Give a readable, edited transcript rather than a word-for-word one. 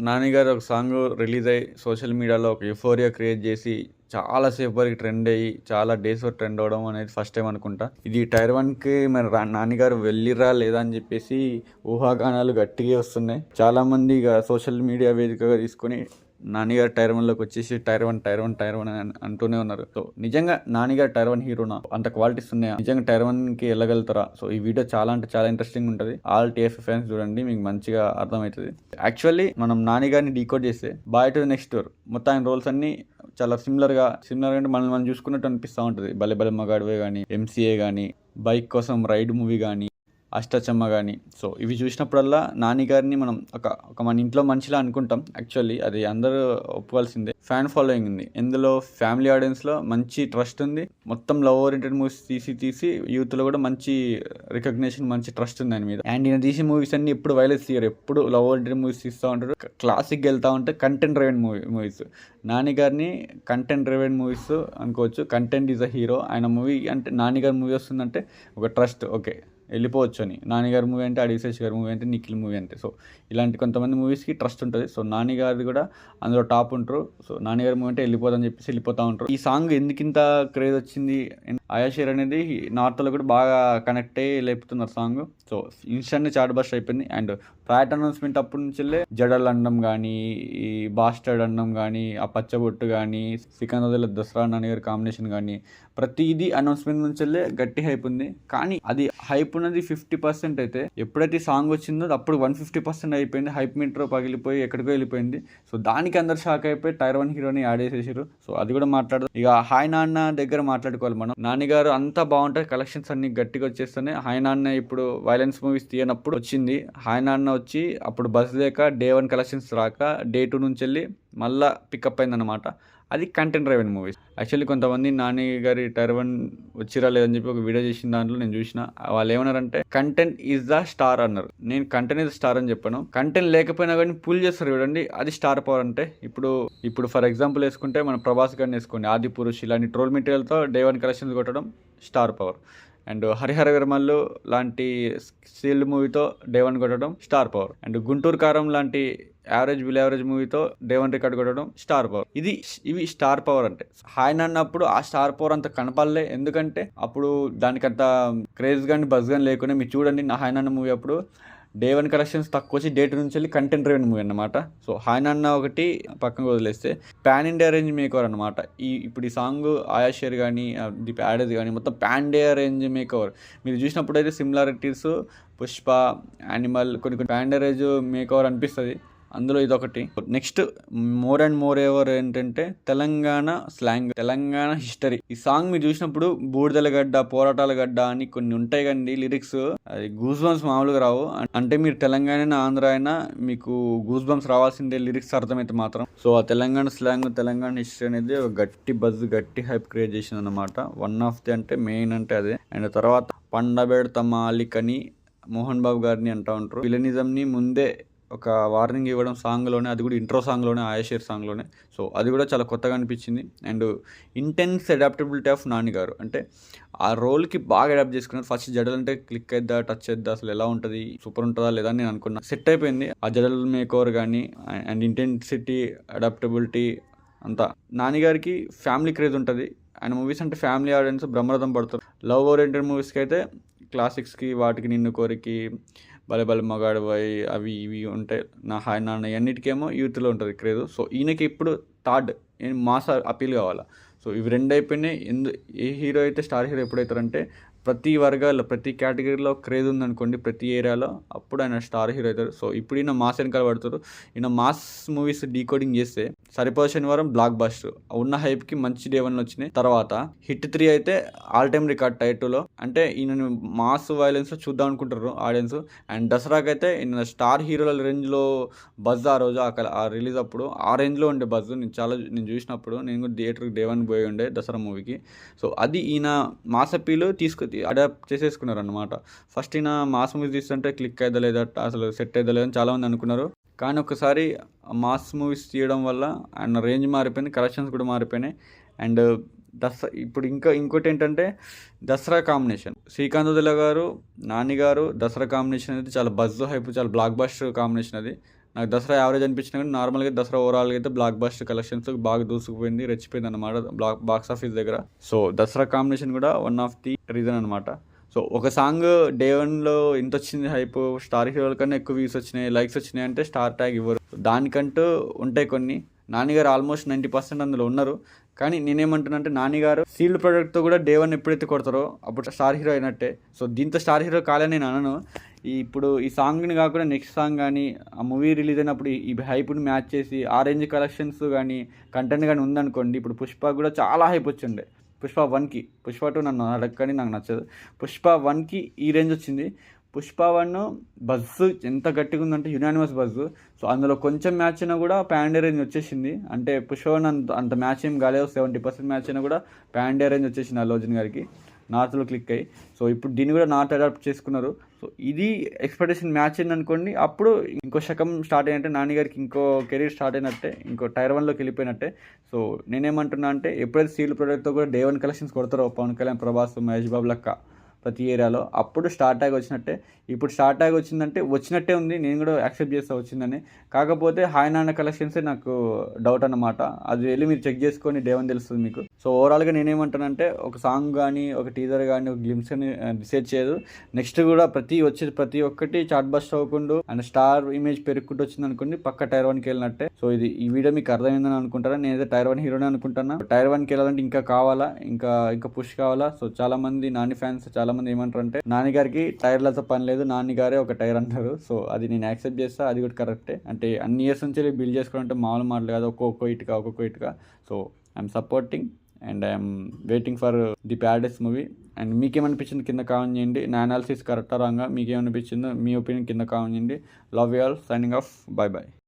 నాని గారు ఒక song release అయ్యి సోషల్ మీడియాలో ఒక యుఫోరియా క్రియేట్ చేసి చాలా సేపు వరకు ట్రెండ్ అయ్యి చాలా డేస్ వరకు ట్రెండ్ అవ్వడం అనేది ఫస్ట్ టైం అనుకుంటా. ఇది టైర్ వన్కి మరి నాని గారు వెళ్ళిరా లేదా అని చెప్పేసి ఊహాగానాలు గట్టిగా వస్తున్నాయి. చాలా మంది ఇక సోషల్ మీడియా వేదికగా తీసుకొని నానిగారు టైర్ వన్లోకి వచ్చేసి టైర్ వన్ అని అంటూనే ఉన్నారు. సో నిజంగా నానిగారు టైర్ వన్ హీరోనా, అంత క్వాలిటీస్ ఉన్నాయా, నిజంగా టైర్ వన్కి వెళ్ళగలుగుతారా? సో ఈ వీడియో చాలా అంటే చాలా ఇంట్రెస్టింగ్ ఉంటుంది. ఆల్ టీఎఫ్ ఫ్యాన్స్ చూడండి, మీకు మంచిగా అర్థమవుతుంది. యాక్చువల్లీ మనం నానిగారిని డీకోడ్ చేస్తే బాయ్ టు నెక్స్ట్ డోర్ మొత్తం ఆయన రోల్స్ అన్ని చాలా సిమిలర్గా అంటే మనం చూసుకున్నట్టు అనిపిస్తూ ఉంటుంది. భలే భలే మగాడివే కానీ, ఎంసీఏ కానీ, బైక్ కోసం రైడ్ మూవీ కానీ, అష్టచమ్మ కానీ. సో ఇవి చూసినప్పుడల్లా నాని గారిని మనం ఒక మన ఇంట్లో మనిషిలా అనుకుంటాం. యాక్చువల్లీ అది అందరూ ఒప్పుకోవాల్సిందే. ఫ్యాన్ ఫాలోయింగ్ ఉంది ఇందులో, ఫ్యామిలీ ఆడియన్స్లో మంచి ట్రస్ట్ ఉంది. మొత్తం లవ్ ఓరియంటెడ్ మూవీస్ తీసి యూత్లో కూడా మంచి రికగ్నిషన్, మంచి ట్రస్ట్ ఉంది ఆయన మీద. అండ్ ఈయన తీసే మూవీస్ అన్ని ఎప్పుడు వైలెన్స్ తీయరు, ఎప్పుడు లవ్ ఓరియంటెడ్ మూవీస్ తీస్తూ ఉంటారు. క్లాసిక్ వెళ్తూ ఉంటే కంటెంట్ డ్రైవెన్ మూవీస్. నాని గారిని కంటెంట్ డ్రైవెన్ మూవీస్ అనుకోవచ్చు. Content is a hero. ఆయన మూవీ అంటే నాని గారి మూవీ వస్తుందంటే ఒక ట్రస్ట్, ఓకే వెళ్ళిపోవచ్చు అని. నానిగారి మూవీ అంటే అడివిశేష్ గారి మూవీ అంటే నిఖిల్ మూవీ అంటే. సో ఇలాంటి కొంతమంది మూవీస్కి ట్రస్ట్ ఉంటుంది. సో నాని గారిది కూడా అందులో టాప్ ఉంటారు. సో నానిగారి మూవీ అంటే వెళ్ళిపోదని చెప్పేసి వెళ్ళిపోతూ ఉంటారు. ఈ సాంగ్ ఎందుకింత క్రేజ్ వచ్చింది, ఆయాషేర్ అనేది నార్త్లో కూడా బాగా కనెక్ట్ అయ్యి లేపుతున్నారు song. So instant chartbust అయిపోయింది. అండ్ ఫ్లాట్ అనౌన్స్మెంట్ అప్పటి నుంచి జడల్ అండం కానీ, ఈ బాస్టర్డ్ అండం కానీ, ఆ పచ్చబొట్టు కానీ, సికంద్రాబాద్ దసరా నాని గారి కాంబినేషన్ కానీ, ప్రతిదీ అనౌన్స్మెంట్ నుంచి గట్టి హైప్ ఉంది. కానీ అది హైప్ ఉన్నది 50% అయితే, ఎప్పుడైతే సాంగ్ వచ్చిందో అప్పుడు 150% అయిపోయింది. హైప్ మీటర్ పగిలిపోయి ఎక్కడికో వెళ్ళిపోయింది. సో దానికి అందరు షాక్ అయిపోయి టైర్ వన్ హీరోని యాడ్ చేసేసారు. సో అది కూడా మాట్లాడదు. ఇక హాయ్ నాన్న దగ్గర మాట్లాడుకోవాలి మనం. నాని గారు అంతా బాగుంటాయి, కలెక్షన్స్ అన్ని గట్టిగా వచ్చేస్తున్నాయి. హాయ్ నాన్న ఇప్పుడు వైలెన్స్ మూవీస్ తీయనప్పుడు వచ్చింది. హాయ్ నాన్న వచ్చి అప్పుడు బస్ లేక డే 1 కలెక్షన్స్ రాక డే 2 నుంచి వెళ్ళి మళ్ళీ పికప్ అయిందనమాట. అది కంటెంట్ డ్రైవెన్ మూవీస్. యాక్చువల్లీ కొంతమంది నాని గారి టైర్ వన్ వచ్చిరా లేదని చెప్పి ఒక వీడియో చేసిన దాంట్లో నేను చూసిన. వాళ్ళు ఏమన్నారంటే కంటెంట్ ఈజ్ ద స్టార్ అన్నారు. నేను కంటెంట్ ఈజ్ స్టార్ అని చెప్పాను. కంటెంట్ లేకపోయినా కానీ పుల్ చేస్తారు చూడండి, అది స్టార్ పవర్ అంటే. ఇప్పుడు ఫర్ ఎగ్జాంపుల్ వేసుకుంటే మన ప్రభాస్ గారిని వేసుకోండి, ఆది పురుష్ ఇలాంటి ట్రోల్ మెటీరియల్తో డే 1 కలెక్షన్స్ కొట్టడం star power. And Harihara Veeramallu లాంటి సీల్డ్ మూవీతో డే 1 కొట్టడం స్టార్ పవర్. అండ్ గుంటూరు కారం లాంటి బిల్ యావరేజ్ మూవీతో డే 1 రికార్డ్ కొట్టడం స్టార్ పవర్. ఇవి స్టార్ పవర్ అంటే. హాయ్ అన్నప్పుడు ఆ స్టార్ పవర్ అంత కనపడలే, ఎందుకంటే అప్పుడు దానికంత క్రేజ్ కానీ బజ్ కానీ లేకుండా. మీరు చూడండి నా హాయ్ నాన్న మూవీ అప్పుడు డే 1 కలెక్షన్స్ తక్కువ వచ్చి డే 2 నుంచి వెళ్ళి కంటెంట్ డ్రైవెన్ మూవీ అనమాట. సో హాయ్ నాన్న ఒకటి పక్కన వదిలేస్తే పాన్ ఇండియా రేంజ్ మేకవర్ అనమాట. ఇప్పుడు ఈ సాంగ్ ఆయాషేర్ కానీ దీప్ యాడేది కానీ మొత్తం పాన్ ఇండియా రేంజ్ మేకవర్. మీరు చూసినప్పుడు అయితే సిమిలారిటీస్ పుష్ప, యానిమల్ కొన్ని పాన్ ఇండియా రేంజ్ మేకవర్ అనిపిస్తుంది. అందులో ఇదొకటి. Next more and more ever ఏంటంటే తెలంగాణ స్లాంగ్, తెలంగాణ హిస్టరీ. ఈ సాంగ్ మీరు చూసినప్పుడు బూడిదల గడ్డ, పోరాటాల గడ్డ అని కొన్ని ఉంటాయి కండి లిరిక్స్, అది గూస్ బంప్స్ మామూలుగా రావు. అంటే మీరు తెలంగాణ అయినా ఆంధ్ర అయినా మీకు గూస్ బంప్స్ రావాల్సిందే లిరిక్స్ అర్థమైతే మాత్రం. సో ఆ తెలంగాణ స్లాంగ్, తెలంగాణ హిస్టరీ అనేది ఒక గట్టి బజ్, గట్టి హైప్ క్రియేట్ చేసింది అనమాట. వన్ ఆఫ్ ది అంటే మెయిన్ అంటే అదే. అండ్ తర్వాత పండబెడతమ్మ అలికని మోహన్ బాబు గారిని అంటూ ఉంటారు. విలనిజంని ముందే ఒక వార్నింగ్ ఇవ్వడం సాంగ్లోనే, అది కూడా ఇంట్రో సాంగ్లోనే, ఆయాషేర్ సాంగ్లోనే. సో అది కూడా చాలా కొత్తగా అనిపించింది. And intense adaptability of Nani గారు, అంటే ఆ రోల్కి బాగా అడాప్ట్ చేసుకున్నారు. ఫస్ట్ జడల్ అంటే క్లిక్ అయిద్దా, టచ్ అయిద్దా, అసలు ఎలా ఉంటుంది, సూపర్ ఉంటుందా లేదా అని నేను అనుకున్నా. సెట్ అయిపోయింది ఆ జడల్ మేకోవర్ కానీ, అండ్ ఇంటెన్సిటీ, అడాప్టబిలిటీ అంతా. నాని గారికి ఫ్యామిలీ క్రేజ్ ఉంటుంది. ఆయన మూవీస్ అంటే ఫ్యామిలీ ఆడియన్స్ బ్రహ్మరథం పడతారు. లవ్ ఓరియంటెడ్ మూవీస్కి అయితే క్లాసిక్స్కి, వాటికి నిన్ను కోరికి, భలే భలే మగాడు పోయి అవి ఇవి ఉంటాయి, నా హాయ్ నాన్న అన్నిటికేమో యూత్లో ఉంటుంది క్రేజ్. సో ఈయనకి ఇప్పుడు థర్డ్ మాస్ అపీల్ కావాలా. సో ఇవి రెండు అయిపోయినాయి. ఏ హీరో అయితే స్టార్ హీరో ఎప్పుడవుతారంటే ప్రతి వర్గాల్లో, ప్రతి కేటగిరీలో క్రేజ్ ఉందనుకోండి, ప్రతి ఏరియాలో, అప్పుడు ఆయన స్టార్ హీరో అవుతారు. సో ఇప్పుడు ఈయన మాస్ వెనకాల పడుతారు. ఈయన మాస్ మూవీస్ డీకోడింగ్ చేస్తే సరిపోయే శనివారం బ్లాక్ బస్టర్ ఉన్న హైప్కి మంచి డే 1 వచ్చినాయి. తర్వాత హిట్ 3 అయితే ఆల్ టైమ్ రికార్డ్ టైర్ 2లో. అంటే ఈయన మాస్ వైలెన్స్ చూద్దాం అనుకుంటారు ఆడియన్స్. అండ్ దసరాకి అయితే ఈయన స్టార్ హీరోల రేంజ్లో బజ్ ఆ రోజు ఆ రిలీజ్ అప్పుడు ఆ రేంజ్లో ఉండే బజ్. నేను చూసినప్పుడు నేను కూడా థియేటర్కి డే 1 పోయి ఉండే దసరా మూవీకి. సో అది ఈయన మాస్ అప్పీలు అడాప్ట్ చేసేసుకున్నారు అనమాట. ఫస్ట్ ఈయన మాస్ మూవీస్ తీస్తుంటే క్లిక్ అయితే లేదా, అసలు సెట్ అయితే లేదని చాలామంది అనుకున్నారు. కానీ ఒకసారి మాస్ మూవీస్ తీయడం వల్ల ఆయన రేంజ్ మారిపోయింది, కలెక్షన్స్ కూడా మారిపోయినాయి. అండ్ ఇప్పుడు ఇంకోటి ఏంటంటే దసరా కాంబినేషన్, శ్రీకాంత్ వదిల గారు, నాని గారు దసరా కాంబినేషన్ అనేది చాలా బజ్ హైప్, చాలా బ్లాక్ బస్టర్ కాంబినేషన్ అది. నాకు దసరా యావరేజ్ అనిపించినా కానీ నార్మల్గా దసరా ఓవరాల్గా అయితే బ్లాక్ బస్టర్ కలెక్షన్స్ బాగా దూసుకుపోయింది, రెచ్చిపోయింది అనమాట బాక్స్ ఆఫీస్ దగ్గర. సో దసరా కాంబినేషన్ కూడా వన్ ఆఫ్ ది రీజన్ అనమాట. సో ఒక సాంగ్ డే 1లో ఎంత వచ్చింది హైప్, స్టార్ హీరోల కన్నా ఎక్కువ వ్యూస్ వచ్చినాయి, లైక్స్ వచ్చినాయి అంటే స్టార్ ట్యాగ్ ఇవ్వరు. దానికంటూ ఉంటాయి కొన్ని. నానిగారు ఆల్మోస్ట్ 90% అందులో ఉన్నారు. కానీ నేనేమంటున్నా అంటే నానిగారు సీల్డ్ ప్రోడక్ట్తో కూడా డే 1 ఎప్పుడైతే కొడతారో అప్పుడు స్టార్ హీరో అయినట్టే. సో దీంతో స్టార్ హీరో కాలేని నేను అనను. ఇప్పుడు ఈ సాంగ్ని కాకుండా నెక్స్ట్ సాంగ్ కానీ ఆ మూవీ రిలీజ్ అయినప్పుడు ఈ హైప్ని మ్యాచ్ చేసి ఆ రేంజ్ కలెక్షన్స్ కానీ కంటెంట్ కానీ ఉందనుకోండి. ఇప్పుడు పుష్ప కూడా చాలా హైప్ వచ్చిండే. పుష్ప 1కి, పుష్ప 2 నన్ను అడగని నాకు నచ్చదు. పుష్ప 1కి ఈ రేంజ్ వచ్చింది. పుష్ప 1 బజ్ ఎంత గట్టిగా ఉందంటే యునానిమస్ బజ్. సో అందులో కొంచెం మ్యాచ్ అయినా కూడా ప్యాండే రేంజ్ వచ్చేసింది. అంటే పుష్ప 1 అంత మ్యాచ్ ఏం కాలేదు, 70% మ్యాచ్ అయినా కూడా ప్యాండే రేంజ్ వచ్చేసింది అల్లు అర్జున్ గారికి, నార్త్లో క్లిక్ అయ్యి. సో ఇప్పుడు దీన్ని కూడా నార్త్ అడాప్ట్ చేసుకున్నారు. సో ఇది ఎక్స్పెక్టేషన్ మ్యాచ్ అయింది అనుకోండి, అప్పుడు ఇంకో శకం స్టార్ట్ అయినట్టే, నాన్నగారికి ఇంకో కెరీర్ స్టార్ట్ అయినట్టే, ఇంకో టైర్ 1లోకి వెళ్ళిపోయినట్టే. సో నేనేమంటున్నా అంటే ఎప్పుడైతే సీల్ ప్రోడక్ట్తో కూడా డే 1 కలెక్షన్స్ కొడతారో పవన్ కళ్యాణ్, ప్రభాస్, మహేష్ బాబు లెక్క ప్రతి ఏరియాలో, అప్పుడు స్టార్ ట్యాగ్ వచ్చినట్టే. ఇప్పుడు స్టార్ ట్యాగ్ వచ్చిందంటే వచ్చినట్టే ఉంది, నేను కూడా యాక్సెప్ట్ చేస్తా వచ్చిందని. కాకపోతే హాయ్ నాన్న కలెక్షన్సే నాకు డౌట్ అన్నమాట. అది వెళ్ళి మీరు చెక్ చేసుకొని డే 1 తెలుస్తుంది మీకు. సో ఓవరాల్గా నేనేమంటానంటే ఒక సాంగ్ కానీ ఒక టీజర్ కానీ ఒక గ్లిమ్స్ అని డిసైడ్ చేయదు. నెక్స్ట్ కూడా వచ్చేది ప్రతి ఒక్కటి చాట్ బస్ట్ అవ్వకుండా అండ్ స్టార్ ఇమేజ్ పెరుగుకుంటూ వచ్చింది అనుకోండి, పక్క టైర్ 1కి వెళ్ళినట్టే. సో ఈ వీడియో మీకు అర్థమైందని అనుకుంటారా? నేనైతే టైర్ 1 హీరోనే అనుకుంటాను. టైర్ 1కి వెళ్ళాలంటే ఇంకా కావాలా, ఇంకా పుష్ కావాలా. సో చాలా మంది నాని ఫ్యాన్స్ చాలా మంది ఏమంటారు అంటే నాని గారికి టైర్లతో పని లేదు, నాని గారే ఒక టైర్ అంటారు. సో అది నేను యాక్సెప్ట్ చేస్తా, అది కూడా కరెక్టే. అంటే అన్ని ఇయర్స్ నుంచి బిల్డ్ చేసుకోవాలంటే మామూలు మాటలు కాదు, ఒక్కొక్క ఇటుక. So I'm supporting and I'm waiting for the Paradise movie. And మీకేమనిపించింది కింద కామెంట్ చేయండి. నా అనాలిసిస్ కరెక్టా రాంగా, మీకేమనిపించిందో మీ ఒపీనియన్ కింద కామెంట్ చేయండి. Love you all, signing off, by.